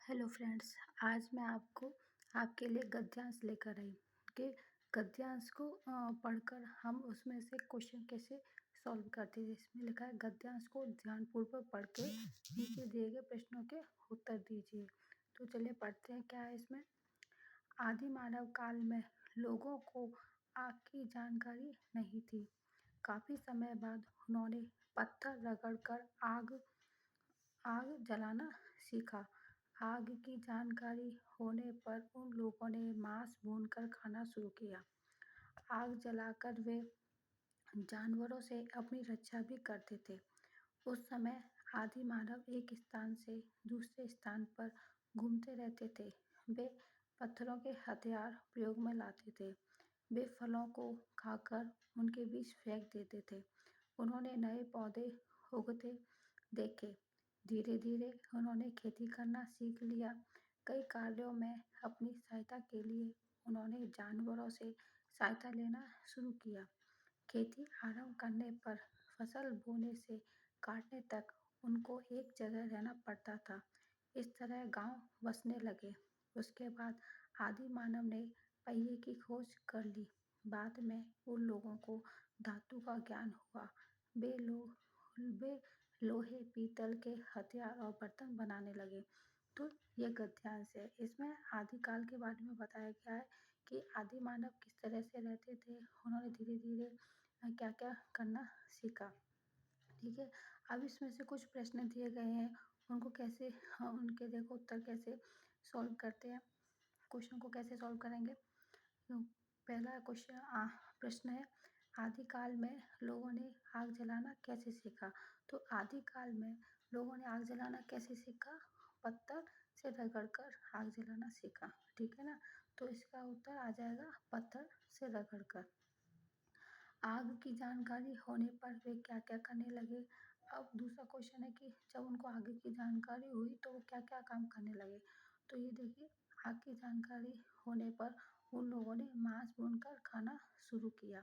Hello friends. आज मैं आपको आपके लिए गद्यांश लेकर आई कि गद्यांश को पढ़कर हम उसमें से क्वेश्चन कैसे सॉल्व करते हैं। इसमें लिखा है गद्यांश को ध्यानपूर्वक पढ़ के नीचे दिए गए प्रश्नों के उत्तर दीजिए। तो चलिए पढ़ते हैं क्या है इसमें। आदि मानव काल में लोगों को आग की जानकारी नहीं थी। काफ़ी समय बाद उन्होंने पत्थर रगड़कर आग आग जलाना सीखा। आग की जानकारी होने पर उन लोगों ने मांस भूनकर खाना शुरू किया। आग जलाकर वे जानवरों से अपनी रक्षा भी करते थे। उस समय आदि मानव एक स्थान से दूसरे स्थान पर घूमते रहते थे। वे पत्थरों के हथियार प्रयोग में लाते थे। वे फलों को खाकर उनके बीज फेंक देते थे। उन्होंने नए पौधे उगते देखे। धीरे धीरे उन्होंने खेती करना सीख लिया। कई कार्यों में अपनी सहायता के लिए उन्होंने जानवरों से सहायता लेना शुरू किया। खेती आरंभ करने पर फसल बोने से काटने तक उनको एक जगह रहना पड़ता था। इस तरह गांव बसने लगे। उसके बाद आदि मानव ने पहिए की खोज कर ली। बाद में उन लोगों को धातु का ज्ञान हुआ। वे लोहे पीतल के हथियार और बर्तन बनाने लगे। तो ये गद्यांश है। इसमें आदिकाल के बारे में बताया गया है कि आदि मानव किस तरह से रहते थे। उन्होंने धीरे धीरे क्या क्या करना सीखा। ठीक है। अब इसमें से कुछ प्रश्न दिए गए हैं, उनको कैसे उनके देखो उत्तर कैसे सॉल्व करते हैं। क्वेश्चन को कैसे सॉल्व करेंगे। तो पहला प्रश्न है आदिकाल में लोगों ने आग जलाना कैसे सीखा। तो आदिकाल में लोगों ने आग जलाना कैसे सीखा। पत्थर से रगड़कर आग जलाना सीखा। ठीक है ना। तो इसका उत्तर आ जाएगा पत्थर से रगड़कर। आग की जानकारी होने पर वे क्या क्या करने लगे। अब दूसरा क्वेश्चन है कि जब उनको आग की जानकारी हुई तो वो क्या क्या काम करने लगे। तो ये देखिए, आग की जानकारी होने पर उन लोगों ने मांस भूनकर खाना शुरू किया।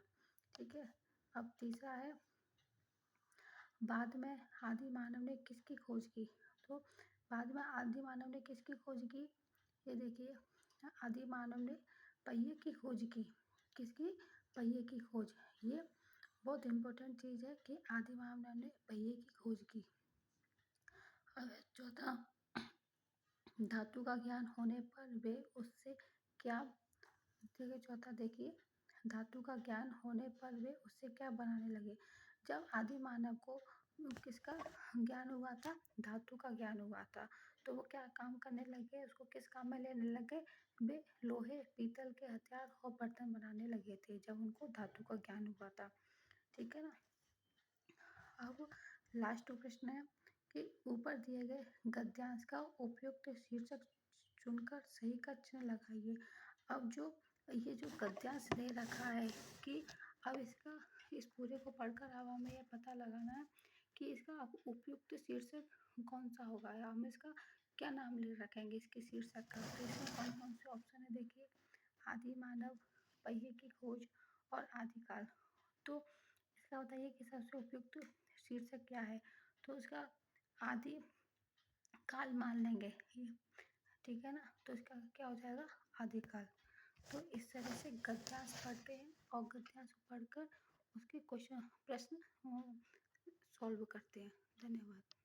ठीक है। अब तीसरा है बाद में आदि मानव ने किसकी खोज की। तो बाद में आदि मानव ने किसकी खोज की। ये देखिए, आदि मानव ने पहिए की खोज की। किसकी। पहिए की खोज। ये बहुत इम्पोर्टेंट चीज़ है कि आदि मानव ने पहिए की खोज की। अब चौथा, धातु का ज्ञान होने पर वे उससे क्या। देखिए चौथा, देखिए धातु का ज्ञान होने पर वे उससे क्या बनाने लगे। जब आदि मानव को किसका ज्ञान हुआ था। धातु का ज्ञान हुआ था। तो वो क्या काम करने लगे, उसको किस काम में लेने लगे। वे लोहे पीतल के हथियार और बर्तन बनाने लगे थे जब उनको धातु का ज्ञान हुआ था। ठीक है ना। अब लास्ट प्रश्न है कि ऊपर दिए गए गद्यांश का उपयुक्त शीर्षक चुनकर सही का चिन्ह लगाइए। अब ये जो गद्यांश दे रखा है कि अब इस पूरे को पढ़कर अब हमें यह पता लगाना है कि इसका अब उपयुक्त शीर्षक कौन सा होगा। हम इसका क्या नाम ले रखेंगे इसके शीर्षक का। तो इसमें कौन कौन से ऑप्शन है देखिए। आदि मानव, पहिए की खोज और आदिकाल। तो इसका बताइए कि सबसे उपयुक्त शीर्षक क्या है। तो उसका आदि काल मान लेंगे ये। ठीक है ना। तो इसका क्या हो जाएगा आदिकाल। तो इस तरह से गद्यांश पढ़ते हैं और गद्यांश पढ़कर उसके प्रश्न सॉल्व करते हैं। धन्यवाद।